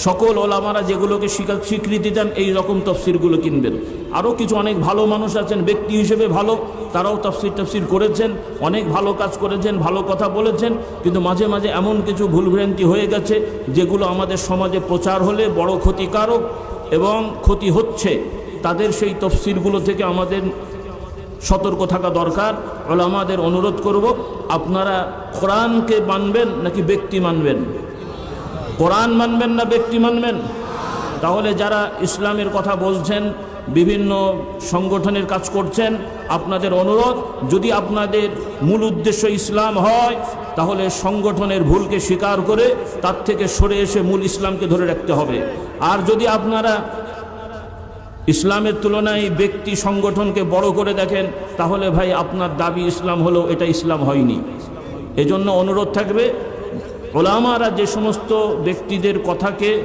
সকল ওলামারা যেগুলোকে স্বীকৃতি দেন এই রকম তফসিরগুলো কিনবেন। আরও কিছু অনেক ভালো মানুষ আছেন, ব্যক্তি হিসেবে ভালো, তারাও তফসির করেছেন, অনেক ভালো কাজ করেছেন, ভালো কথা বলেছেন, কিন্তু মাঝে মাঝে এমন কিছু ভুলভ্রান্তি হয়ে গেছে যেগুলো আমাদের সমাজে প্রচার হলে বড় ক্ষতিকারক এবং ক্ষতি হচ্ছে। তাদের সেই তফসিরগুলো থেকে আমাদের সতর্ক থাকা দরকার। ওলামাদের অনুরোধ করব, আপনারা কোরআনকে মানবেন নাকি ব্যক্তি মানবেন? কোরআন মানবেন না ব্যক্তি মানবেন? তাহলে যারা ইসলামের কথা বলছেন, বিভিন্ন সংগঠনের কাজ করছেন, আপনাদের অনুরোধ, যদি আপনাদের মূল উদ্দেশ্য ইসলাম হয় তাহলে সংগঠনের ভুলকে স্বীকার করে তার থেকে সরে এসে মূল ইসলামকে ধরে রাখতে হবে। আর যদি আপনারা ইসলামের তুলনায় ব্যক্তি সংগঠনকে বড় করে দেখেন, তাহলে ভাই আপনার দাবি ইসলাম হলেও এটা ইসলাম হয়নি। এজন্য অনুরোধ থাকবে, ওলামারা যে সমস্ত ব্যক্তিদের কথাকে